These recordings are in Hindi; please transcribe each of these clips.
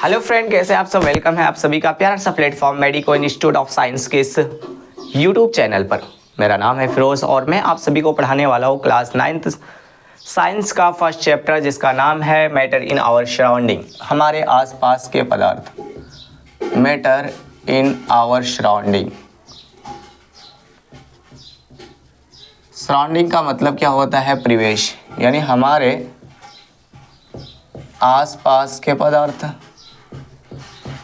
हेलो फ्रेंड, कैसे आप सब। वेलकम है आप सभी का प्यारा सा platform medico institute of science के इस यूट्यूब चैनल पर। मेरा नाम है फिरोज और मैं आप सभी को पढ़ाने वाला हूँ क्लास 9th साइंस का फर्स्ट चैप्टर, जिसका नाम है मैटर इन आवर सराउंडिंग, हमारे आसपास के पदार्थ। Matter in our surrounding. Surrounding का मतलब क्या होता है? परिवेश, यानी हमारे आसपास के पदार्थ।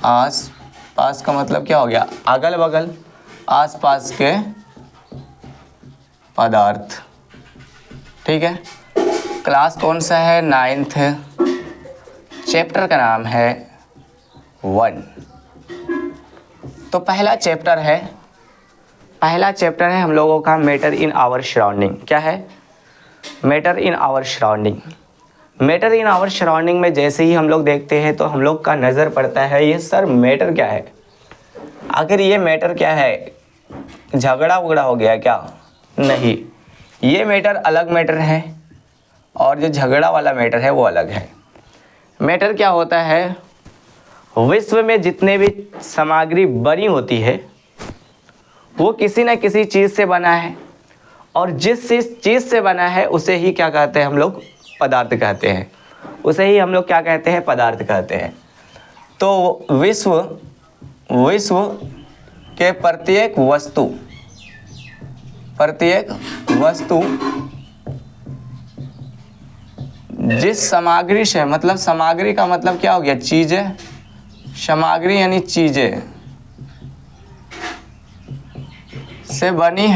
आस पास का मतलब क्या हो गया? अगल बगल, आसपास के पदार्थ। ठीक है। क्लास कौन सा है? 9th। चैप्टर का नाम है 1। तो पहला चैप्टर है हम लोगों का मैटर इन आवर सराउंडिंग। क्या है? Matter in our surrounding. Matter in our surrounding में जैसे ही हम लोग देखते हैं तो हम लोग का नज़र पड़ता है, ये सर मैटर क्या है? आखिर ये मैटर क्या है? झगड़ा वगड़ा हो गया क्या? नहीं, ये मैटर अलग मैटर है और जो झगड़ा वाला मैटर है वो अलग है। मैटर क्या होता है? विश्व में जितने भी सामग्री बनी होती है वो किसी न किसी चीज़ से बना है, और जिस चीज़ से बना है उसे ही क्या कहते हैं हम लोग? पदार्थ कहते हैं। उसे ही हम लोग क्या कहते हैं? पदार्थ कहते हैं। तो विश्व के प्रत्येक वस्तु जिस सामग्री से, मतलब सामग्री का मतलब क्या हो गया? चीज़ें। सामग्री यानी चीज़ें से बनी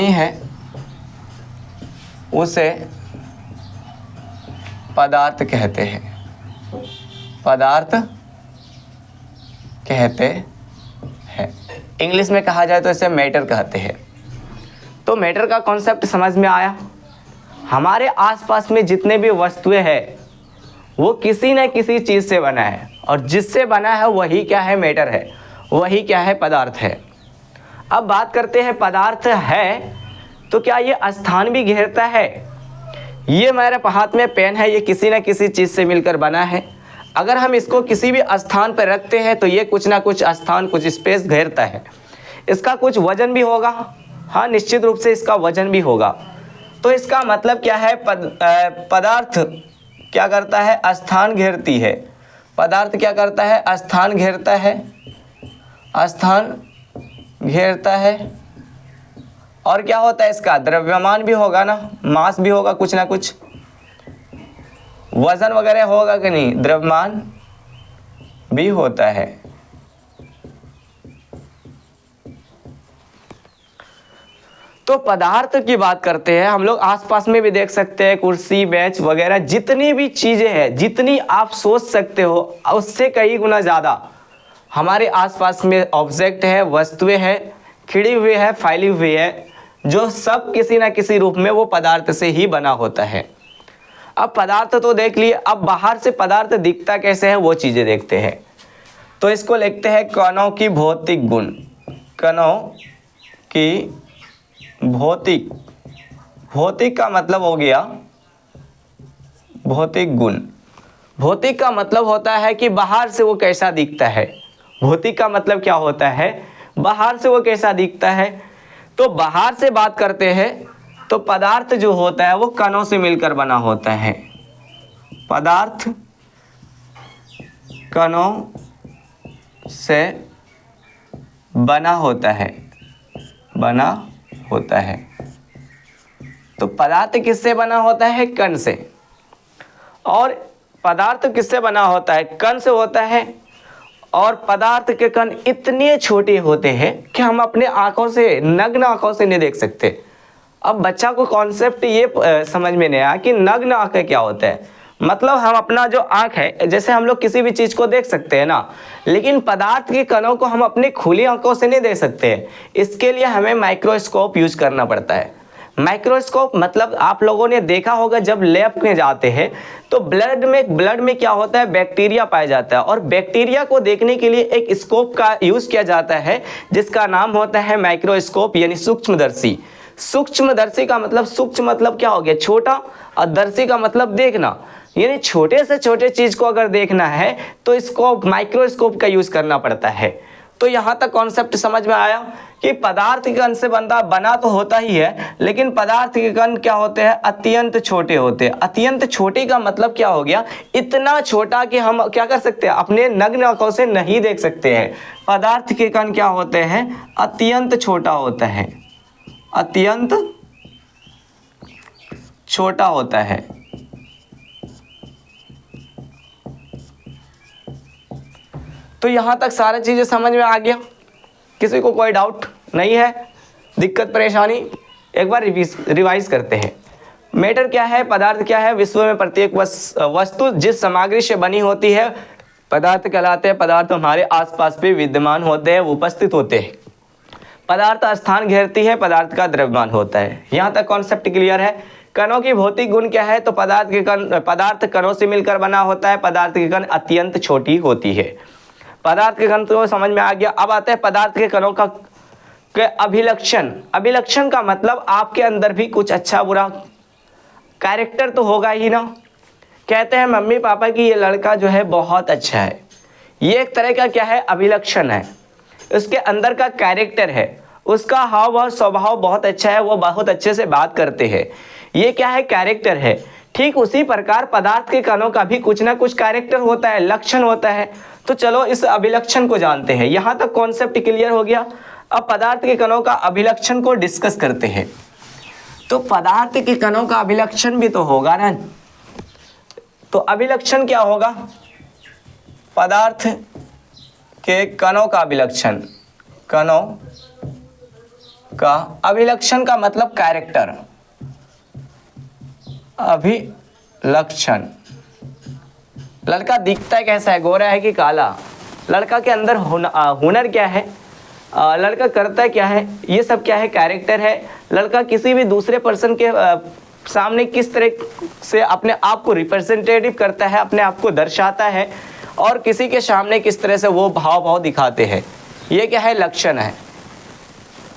है उसे पदार्थ कहते हैं। पदार्थ कहते हैं। इंग्लिश में कहा जाए तो इसे मैटर कहते हैं। तो मैटर का कॉन्सेप्ट समझ में आया? हमारे आसपास में जितने भी वस्तुएं हैं वो किसी न किसी चीज़ से बना है, और जिससे बना है वही क्या है? मैटर है। वही क्या है? पदार्थ है। अब बात करते हैं, पदार्थ है तो क्या ये स्थान भी घेरता है? ये मेरे हाथ में पेन है, ये किसी न किसी चीज़ से मिलकर बना है। अगर हम इसको किसी भी स्थान पर रखते हैं तो ये कुछ ना कुछ स्थान, कुछ स्पेस घेरता है। इसका कुछ वजन भी होगा। हाँ, निश्चित रूप से इसका वजन भी होगा। तो इसका मतलब क्या है? पदार्थ क्या करता है? स्थान घेरती है। पदार्थ क्या करता है? स्थान घेरता है। स्थान घेरता है। और क्या होता है? इसका द्रव्यमान भी होगा ना, मास भी होगा, कुछ ना कुछ वजन वगैरह होगा कि नहीं? द्रव्यमान भी होता है। तो पदार्थ की बात करते हैं हम लोग, आसपास में भी देख सकते हैं, कुर्सी, बेंच वगैरह जितनी भी चीजें हैं, जितनी आप सोच सकते हो उससे कई गुना ज़्यादा हमारे आसपास में ऑब्जेक्ट है, वस्तुएं है, खिड़ी हुई है, फैली हुई है, जो सब किसी ना किसी रूप में वो पदार्थ से ही बना होता है। अब पदार्थ तो देख लिए, अब बाहर से पदार्थ दिखता कैसे है वो चीज़ें देखते हैं। तो इसको लिखते हैं कणों की भौतिक गुण। कणों की भौतिक का मतलब हो गया भौतिक गुण। भौतिक का मतलब होता है कि बाहर से वो कैसा दिखता है। भौतिक का मतलब क्या होता है? बाहर से वो कैसा दिखता है। तो बाहर से बात करते हैं तो पदार्थ जो होता है वो कणों से मिलकर बना होता है। पदार्थ कणों से बना होता है। तो पदार्थ किससे बना होता है? कण से। और पदार्थ किससे बना होता है? कण से होता है। और पदार्थ के कण इतने छोटे होते हैं कि हम अपने आंखों से, नग्न आंखों से नहीं देख सकते। अब बच्चा को कॉन्सेप्ट ये समझ में नहीं आया कि नग्न आंखें क्या होता है। मतलब हम अपना जो आंख है, जैसे हम लोग किसी भी चीज़ को देख सकते हैं ना, लेकिन पदार्थ के कणों को हम अपनी खुली आंखों से नहीं देख सकते हैं। इसके लिए हमें माइक्रोस्कोप यूज करना पड़ता है। माइक्रोस्कोप मतलब आप लोगों ने देखा होगा, जब लैब में जाते हैं तो ब्लड में क्या होता है? बैक्टीरिया पाया जाता है, और बैक्टीरिया को देखने के लिए एक स्कोप का यूज किया जाता है जिसका नाम होता है माइक्रोस्कोप, यानी सूक्ष्मदर्शी। सूक्ष्मदर्शी का मतलब, सूक्ष्म मतलब क्या हो गया? छोटा, और दर्शी का मतलब देखना। यानी छोटे से छोटे चीज को अगर देखना है तो स्कोप, माइक्रोस्कोप का यूज करना पड़ता है। तो यहाँ तक कॉन्सेप्ट समझ में आया कि पदार्थ के कण से बना तो होता ही है, लेकिन पदार्थ के कण क्या होते हैं, अत्यंत छोटे होते हैं। अत्यंत छोटे का मतलब क्या हो गया, इतना छोटा कि हम क्या कर सकते हैं, अपने नग्न आंखों से नहीं देख सकते हैं। पदार्थ के कण क्या होते हैं, अत्यंत छोटा होता है, अत्यंत छोटा होता है। तो यहां तक सारी चीजें समझ में आ गया, किसी को कोई डाउट नहीं है, दिक्कत परेशानी? एक बार रिवाइज करते हैं। मैटर क्या है, पदार्थ क्या है, विश्व में प्रत्येक वस्तु जिस सामग्री से बनी होती है पदार्थ कहलाते हैं। पदार्थ हमारे आसपास भी विद्यमान होते हैं, उपस्थित होते हैं। पदार्थ स्थान घेरती है, पदार्थ का द्रव्यमान होता है। यहाँ तक कॉन्सेप्ट क्लियर है। कणों की भौतिक गुण क्या है, तो पदार्थ कणों से मिलकर बना होता है। पदार्थ के कण अत्यंत छोटी होती है। पदार्थ के कण तो समझ में आ गया। अब आते हैं पदार्थ के कणों का अभिलक्षण। अभिलक्षण का मतलब आपके अंदर भी कुछ अच्छा बुरा कैरेक्टर तो होगा ही ना। कहते हैं मम्मी पापा की ये लड़का जो है बहुत अच्छा है, ये एक तरह का क्या है, अभिलक्षण है। उसके अंदर का कैरेक्टर है, उसका हाव भाव स्वभाव बहुत अच्छा है, वो बहुत अच्छे से बात करते हैं, ये क्या है, कैरेक्टर है। ठीक उसी प्रकार पदार्थ के कणों का भी कुछ ना कुछ कैरेक्टर होता है, लक्षण होता है। तो चलो इस अभिलक्षण को जानते हैं। यहां तक कॉन्सेप्ट क्लियर हो गया। अब पदार्थ के कणों का अभिलक्षण को डिस्कस करते हैं। तो पदार्थ के कणों का अभिलक्षण भी तो होगा ना। तो अभिलक्षण क्या होगा, पदार्थ के कणों का अभिलक्षण। कणों का अभिलक्षण का मतलब कैरेक्टर, अभिलक्षण। लड़का दिखता है कैसा है, गोरा है कि काला, लड़का के अंदर हुनर क्या है, लड़का करता क्या है, ये सब क्या है, कैरेक्टर है। लड़का किसी भी दूसरे पर्सन के सामने किस तरह से अपने आप को रिप्रेजेंटेटिव करता है, अपने आप को दर्शाता है, और किसी के सामने किस तरह से वो भाव दिखाते हैं, ये क्या है, लक्षण है।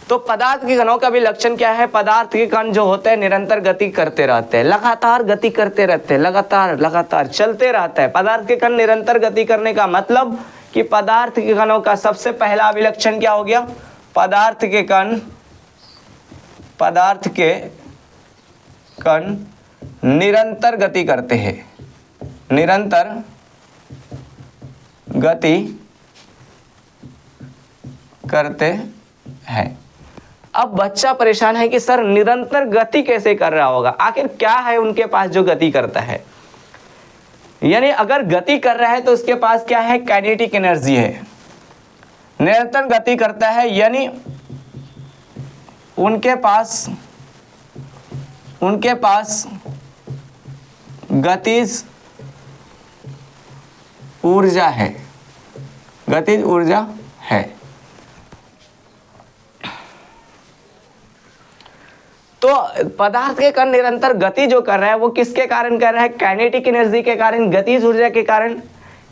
तो पदार्थ के कणों का भी लक्षण क्या है, पदार्थ के कण जो होते हैं निरंतर गति करते रहते हैं, लगातार गति करते रहते हैं, लगातार चलते रहता है। पदार्थ के कण निरंतर गति करने का मतलब कि पदार्थ के कणों का सबसे पहला अभिलक्षण क्या हो गया, पदार्थ के कण निरंतर गति करते हैं, निरंतर गति करते हैं। अब बच्चा परेशान है कि सर निरंतर गति कैसे कर रहा होगा, आखिर क्या है उनके पास जो गति करता है। यानी अगर गति कर रहा है तो उसके पास क्या है, काइनेटिक एनर्जी है, निरंतर गति करता है, यानी उनके पास गतिज ऊर्जा है, गतिज ऊर्जा है। तो पदार्थ के कण निरंतर गति जो कर रहा है वो किसके कारण कर रहा है, काइनेटिक एनर्जी के कारण, गतिज ऊर्जा के कारण।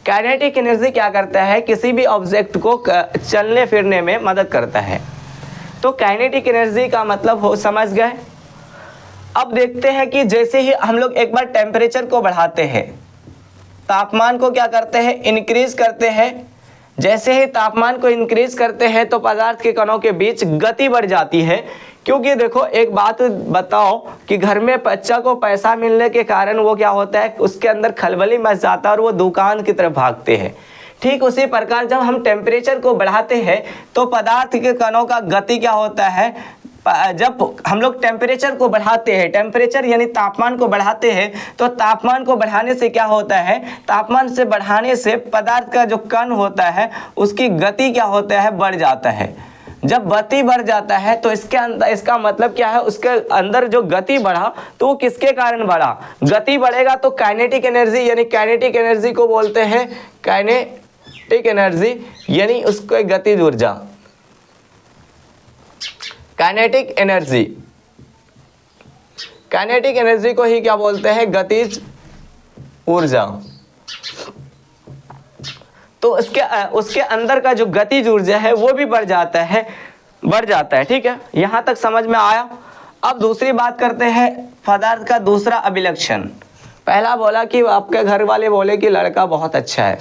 काइनेटिक एनर्जी क्या करता है, किसी भी ऑब्जेक्ट को चलने फिरने में मदद करता है। तो काइनेटिक एनर्जी का मतलब हो समझ गए। अब देखते हैं कि जैसे ही हम लोग एक बार टेम्परेचर को बढ़ाते हैं, तापमान को क्या करते हैं, इंक्रीज करते हैं। जैसे ही तापमान को इंक्रीज करते हैं तो पदार्थ के कणों के बीच गति बढ़ जाती है। क्योंकि देखो एक बात बताओ कि घर में बच्चा को पैसा मिलने के कारण वो क्या होता है, उसके अंदर खलबली मच जाता है और वो दुकान की तरफ भागते हैं। ठीक उसी प्रकार जब हम टेम्परेचर को बढ़ाते हैं तो पदार्थ के कणों का गति क्या होता है, जब हम लोग टेम्परेचर को बढ़ाते हैं, टेम्परेचर यानी तापमान को बढ़ाते हैं, तो तापमान को बढ़ाने से क्या होता है, तापमान से बढ़ाने से पदार्थ का जो कण होता है उसकी गति क्या होता है, बढ़ जाता है। जब गति बढ़ जाता है तो इसके अंदर, इसका मतलब क्या है, उसके अंदर जो गति बढ़ा तो वो किसके कारण बढ़ा, गति बढ़ेगा तो काइनेटिक एनर्जी, यानी काइनेटिक एनर्जी को बोलते हैं काइनेटिक एनर्जी, यानी उसको गतिज ऊर्जा, काइनेटिक एनर्जी। काइनेटिक एनर्जी को ही क्या बोलते हैं, गतिज ऊर्जा। तो उसके अंदर का जो गतिज ऊर्जा है वो भी बढ़ जाता है। ठीक है, यहां तक समझ में आया। अब दूसरी बात करते हैं, पदार्थ का दूसरा अभिलक्षण। पहला बोला कि आपके घर वाले बोले कि लड़का बहुत अच्छा है।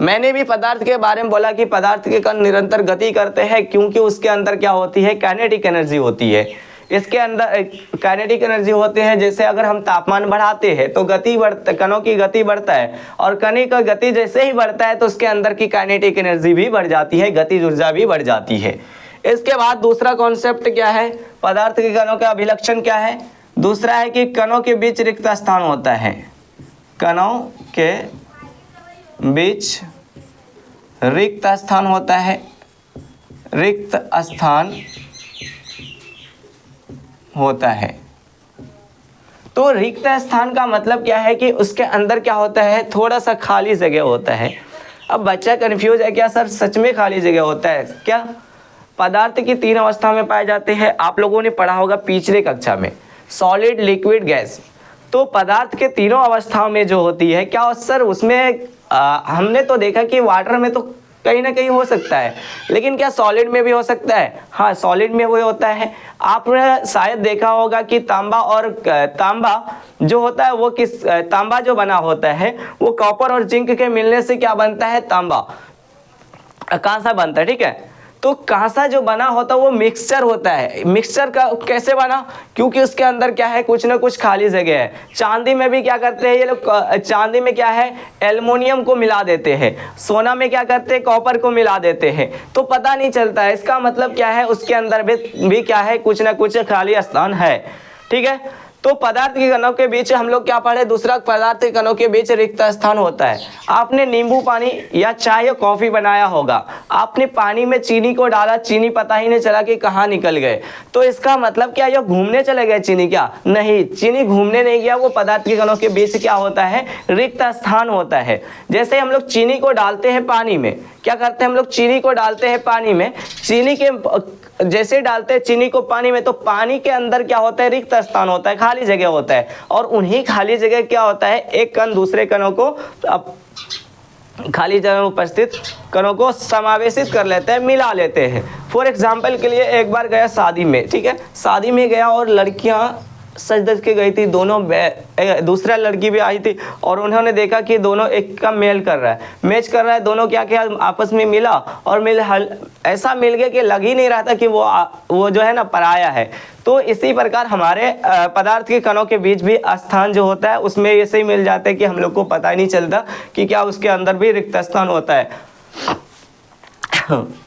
मैंने भी पदार्थ के बारे में बोला कि पदार्थ के कण निरंतर गति करते हैं क्योंकि उसके अंदर क्या होती है, काइनेटिक एनर्जी होती है। इसके अंदर काइनेटिक एनर्जी होते हैं, जैसे अगर हम तापमान बढ़ाते हैं तो गति बढ़ता, कणों की गति बढ़ता है, और कण का गति जैसे ही बढ़ता है तो उसके अंदर की काइनेटिक एनर्जी भी बढ़ जाती है, गतिज ऊर्जा भी बढ़ जाती है। इसके बाद दूसरा कॉन्सेप्ट क्या है, पदार्थ के कणों का अभिलक्षण क्या है। दूसरा है कि कणों के बीच रिक्त स्थान होता है, कणों के बीच रिक्त स्थान होता है, रिक्त स्थान होता है। तो रिक्त स्थान का मतलब क्या है कि उसके अंदर क्या होता है, थोड़ा सा खाली जगह होता है। अब बच्चा कंफ्यूज है, क्या सर सच में खाली जगह होता है क्या। पदार्थ की 3 अवस्था में पाए जाते हैं, आप लोगों ने पढ़ा होगा पिछले कक्षा में, सॉलिड, लिक्विड, गैस। तो पदार्थ के तीनों अवस्थाओं में जो होती है, क्या सर उसमें हमने तो देखा कि वाटर में तो कहीं ना कहीं हो सकता है, लेकिन क्या सॉलिड में भी हो सकता है। हाँ, सॉलिड में वो होता है। आपने शायद देखा होगा कि तांबा जो होता है वो किस, तांबा जो बना होता है वो कॉपर और जिंक के मिलने से क्या बनता है, तांबा, कांसा बनता है। ठीक है, तो कांसा जो बना होता है वो मिक्सचर होता है। मिक्सचर का कैसे बना, क्योंकि उसके अंदर क्या है, कुछ ना कुछ खाली जगह है। चांदी में भी क्या करते हैं ये लोग, चांदी में क्या है, एल्युमिनियम को मिला देते हैं। सोना में क्या करते हैं, कॉपर को मिला देते हैं, तो पता नहीं चलता है। इसका मतलब क्या है, उसके अंदर भी क्या है, कुछ ना कुछ खाली स्थान है। ठीक है, तो पदार्थ के कणों के बीच हम लोग क्या पढ़े, दूसरा पदार्थ के कणों के बीच रिक्त स्थान होता है। आपने नींबू पानी या चाय या कॉफी बनाया होगा, आपने पानी में चीनी को डाला, चीनी पता ही नहीं चला कि कहाँ निकल गए। तो इसका मतलब क्या, ये घूमने चले गए चीनी, क्या नहीं, चीनी घूमने नहीं गया, वो पदार्थ के कणों के बीच क्या होता है, रिक्त स्थान होता है। जैसे हम लोग चीनी को डालते हैं पानी में, क्या करते हैं हम लोग, चीनी को डालते हैं पानी में, चीनी के जैसे डालते हैं चीनी को पानी में, तो पानी के अंदर क्या होता है, रिक्त स्थान होता है, खाली जगह होता है। और उन्हीं खाली जगह क्या होता है, एक कण दूसरे कणों को, खाली जगह में उपस्थित कणों को समावेशित कर लेते हैं, मिला लेते हैं। फॉर एग्जाम्पल के लिए, एक बार गया शादी में, ठीक है, शादी में गया और लड़कियां सज धज के गई थी, दोनों दूसरा लड़की भी आई थी, और उन्होंने देखा कि दोनों एक का मेल कर रहा है, मैच कर रहा है, दोनों क्या किया, आपस में मिला, और ऐसा मिल गया कि लग ही नहीं रहा था कि वो जो है ना पराया है। तो इसी प्रकार हमारे पदार्थ के कणों के बीच भी स्थान जो होता है उसमें ऐसे ही मिल जाते हैं कि हम लोग को पता ही नहीं चलता कि क्या उसके अंदर भी रिक्त स्थान होता है।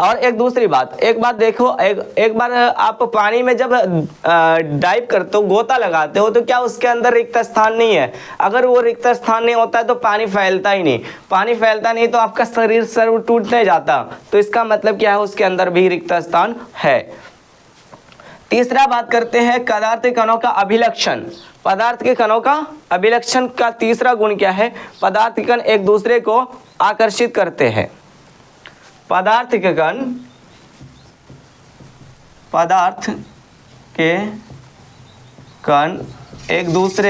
और एक दूसरी बात, एक बात देखो, एक बार आप पानी में जब डाइव करते हो, गोता लगाते हो, तो क्या उसके अंदर रिक्त स्थान नहीं है। अगर वो रिक्त स्थान नहीं होता है तो पानी फैलता ही नहीं, पानी फैलता नहीं तो आपका शरीर सर्व टूटने जाता। तो इसका मतलब क्या है, उसके अंदर भी रिक्त स्थान है। तीसरा बात करते हैं पदार्थ के कणों का अभिलक्षण। पदार्थ के कणों का अभिलक्षण का तीसरा गुण क्या है, पदार्थ के कण एक दूसरे को आकर्षित करते हैं। पदार्थ के कण एक दूसरे को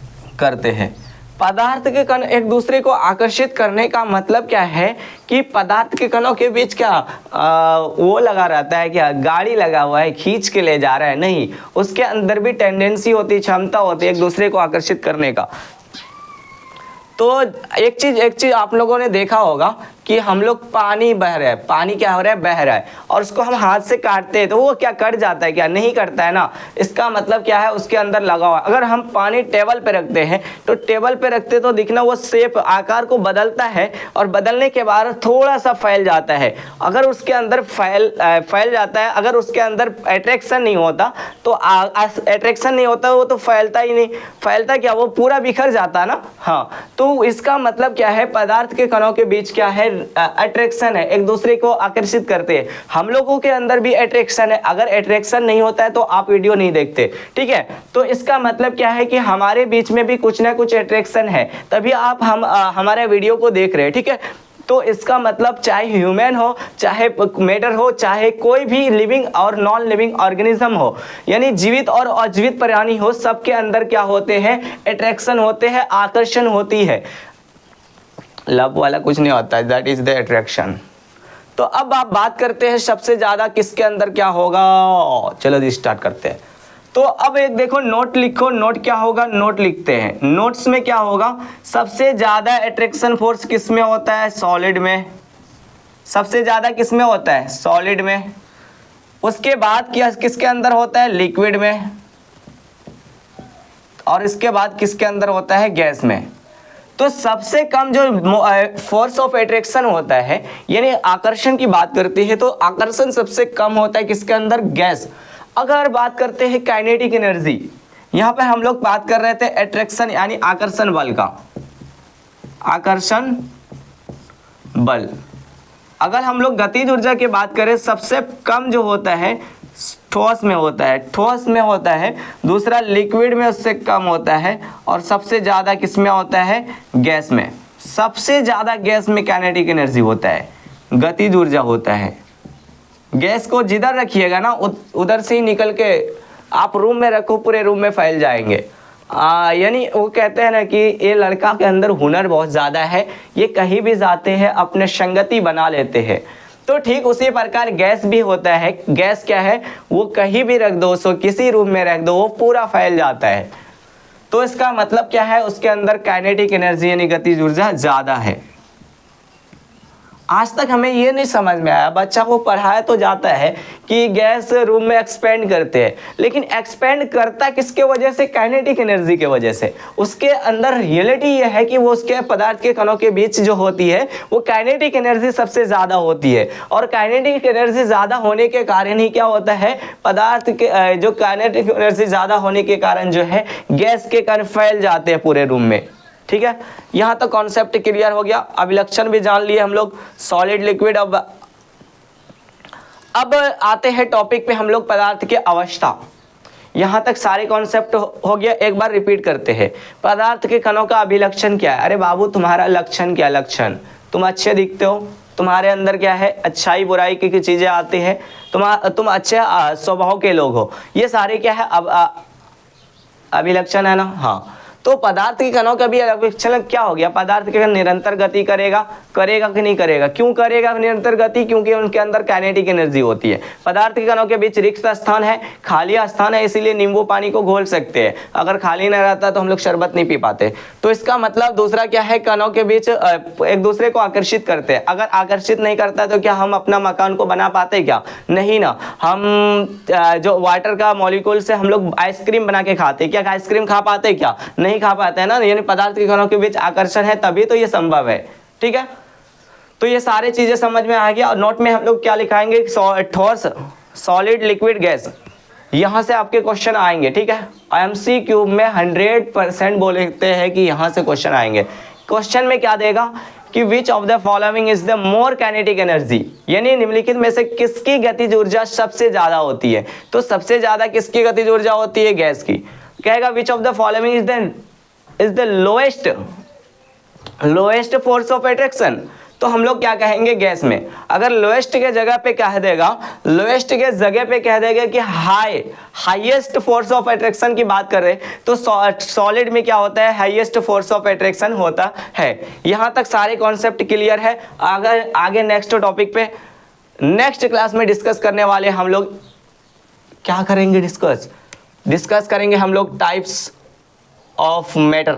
आकर्षित करते हैं। पदार्थ के कण एक दूसरे को आकर्षित करने का मतलब क्या है कि पदार्थ के कणों के बीच क्या वो लगा रहता है, क्या गाड़ी लगा हुआ है, खींच के ले जा रहा है, नहीं, उसके अंदर भी टेंडेंसी होती है, क्षमता होती है एक दूसरे को आकर्षित करने का। तो एक चीज आप लोगों ने देखा होगा कि हम लोग पानी बह रहा है, पानी क्या हो रहा है, बह रहा है, और उसको हम हाथ से काटते हैं तो वो क्या कट जाता है, क्या नहीं कटता है ना। इसका मतलब क्या है, उसके अंदर लगा हुआ। अगर हम पानी टेबल पे रखते हैं तो टेबल पे रखते तो दिखना वो शेप आकार को बदलता है, और बदलने के बाद थोड़ा सा फैल जाता है। अगर उसके अंदर फैल जाता है, अगर उसके अंदर अट्रैक्शन नहीं होता तो अट्रैक्शन नहीं होता, वो तो फैलता ही नहीं, फैलता क्या, वो पूरा बिखर जाता है ना। हाँ, तो इसका मतलब क्या है, पदार्थ के कणों के बीच क्या है, अट्रैक्शन है, एक दूसरे को आकर्षित करते हैं। हम लोगों के अंदर भी अट्रैक्शन है, अगर अट्रैक्शन नहीं होता है तो आप वीडियो नहीं देखते, ठीक है। तो इसका मतलब क्या है कि हमारे बीच में भी कुछ ना कुछ अट्रैक्शन है, तभी आप हमारे वीडियो को देख रहे हैं, ठीक है। तो इसका मतलब चाहे ह्यूमन हो, चाहे मैटर हो, चाहे कोई भी लिविंग और नॉन लिविंग ऑर्गेनिज्म हो, यानी जीवित और अजीवित प्राणी हो, सबके अंदर क्या होते हैं, अट्रैक्शन होते हैं, आकर्षण होती है। लव वाला कुछ नहीं होता है, दैट इज द अट्रैक्शन। तो अब आप बात करते हैं सबसे ज्यादा किसके अंदर क्या होगा, चलो जी स्टार्ट करते हैं। तो अब एक देखो नोट लिखो, नोट क्या होगा, नोट लिखते हैं। नोट्स में क्या होगा, सबसे ज्यादा अट्रैक्शन फोर्स किस में होता है, सॉलिड में। सबसे ज्यादा किस में होता है, सॉलिड में। उसके बाद क्या किसके अंदर होता है, लिक्विड में। और इसके बाद किसके अंदर होता है, गैस में। तो सबसे कम जो फोर्स ऑफ अट्रैक्शन होता है, यानी आकर्षण की बात करती है, तो आकर्षण सबसे कम होता है किसके अंदर, गैस। अगर बात करते हैं काइनेटिक एनर्जी, यहां पे हम लोग बात कर रहे थे अट्रैक्शन यानी आकर्षण बल का, आकर्षण बल। अगर हम लोग गतिज ऊर्जा की बात करें, सबसे कम जो होता है ठोस में होता है, ठोस में होता है। दूसरा लिक्विड में उससे कम होता है, और सबसे ज़्यादा किस में होता है, गैस में। सबसे ज़्यादा गैस में काइनेटिक एनर्जी होता है, गतिज ऊर्जा होता है। गैस को जिधर रखिएगा ना उधर से ही निकल के आप रूम में रखो, पूरे रूम में फैल जाएंगे। यानी वो कहते हैं ना कि ये लड़का के अंदर हुनर बहुत ज़्यादा है, ये कहीं भी जाते हैं अपने संगति बना लेते हैं। तो ठीक उसी प्रकार गैस भी होता है। गैस क्या है, वो कहीं भी रख दो उसको, किसी रूम में रख दो, वो पूरा फैल जाता है। तो इसका मतलब क्या है, उसके अंदर काइनेटिक एनर्जी यानी गतिज ऊर्जा ज़्यादा है। आज तक हमें ये नहीं समझ में आया, बच्चा को पढ़ाया तो जाता है कि गैस रूम में एक्सपेंड करते हैं, लेकिन एक्सपेंड करता किसके वजह से, काइनेटिक एनर्जी के वजह से। उसके अंदर रियलिटी ये है कि वो उसके पदार्थ के कणों के बीच जो होती है वो काइनेटिक एनर्जी सबसे ज़्यादा होती है। और काइनेटिक एनर्जी ज़्यादा होने के कारण ही क्या होता है, पदार्थ के जो काइनेटिक एनर्जी ज़्यादा होने के कारण जो है गैस के कण फैल जाते हैं पूरे रूम में। ठीक है, यहाँ तक कॉन्सेप्ट क्लियर हो गया। अभिलक्षण भी जान लिए हम लोग, सॉलिड लिक्विड। अब आते हैं टॉपिक पे हम लोग, पदार्थ की अवस्था। यहाँ तक सारे कॉन्सेप्ट हो गया, एक बार रिपीट करते हैं। पदार्थ के कणों का अभिलक्षण क्या है, अरे बाबू तुम्हारा लक्षण क्या, लक्षण तुम अच्छे दिखते हो, तुम्हारे अंदर क्या है, अच्छाई बुराई की चीज़ें आती हैं, तुम अच्छे स्वभाव के लोग हो, ये सारे क्या है अभिलक्षण है ना। हाँ, तो पदार्थ के कणों का भी अभिलक्षण क्या हो गया, पदार्थ के कण निरंतर गति करेगा कि नहीं करेगा। क्यों करेगा निरंतर गति, क्योंकि उनके अंदर काइनेटिक एनर्जी होती है। पदार्थ के कणों के बीच रिक्त स्थान है, खाली स्थान है, इसीलिए नींबू पानी को घोल सकते हैं। अगर खाली नहीं रहता तो हम लोग शरबत नहीं पी पाते। तो इसका मतलब दूसरा क्या है, कणों के बीच एक दूसरे को आकर्षित करते हैं। अगर आकर्षित नहीं करता तो क्या हम अपना मकान को बना पाते, क्या नहीं ना। हम जो वाटर का मॉलिक्यूल से हम लोग आइसक्रीम बना के खाते, क्या आइसक्रीम खा पाते, क्या नहीं खा पाते हैं ना। यानी पदार्थ के कणों के बीच आकर्षण है, तभी तो ये संभव है। ठीक है, तो ये सारी चीजें समझ में आ गया। और नोट में हम लोग क्या लिखाएंगे, ठोस, सॉलिड, लिक्विड, गैस। यहां से आपके क्वेश्चन आएंगे। ठीक है, MCQ में 100% बोलते हैं कि यहां से क्वेश्चन आएंगे। क्वेश्चन में क्या देगा कि which of the following is the more kinetic energy, यानी निम्नलिखित में से किसकी गतिज ऊर्जा सबसे ज्यादा होती है। तो सबसे ज्यादा किसकी गतिज ऊर्जा होती है, गैस की। कहेगा which of the following is the lowest force of attraction, तो हम लोग क्या कहेंगे, गैस में। अगर लोएस्ट के जगह पे कह देगा, लोएस्ट के जगह पे कह देगा कि हाईएस्ट फोर्स ऑफ अट्रैक्शन की बात कर रहे, तो सॉलिड में क्या होता है, हाईएस्ट फोर्स ऑफ अट्रैक्शन होता है। यहां तक सारे कॉन्सेप्ट क्लियर है। अगर आगे नेक्स्ट टॉपिक पे नेक्स्ट क्लास में डिस्कस करने वाले हम लोग क्या करेंगे, डिस्कस करेंगे हम लोग टाइप्स ऑफ मैटर।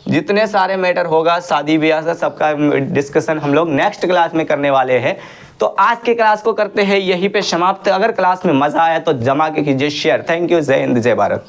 जितने सारे मैटर होगा शादी ब्याह से सबका डिस्कशन हम लोग नेक्स्ट क्लास में करने वाले हैं। तो आज के क्लास को करते हैं यहीं पे समाप्त। अगर क्लास में मजा आया तो जमा के कीजिए शेयर। थैंक यू, जय हिंद, जय भारत।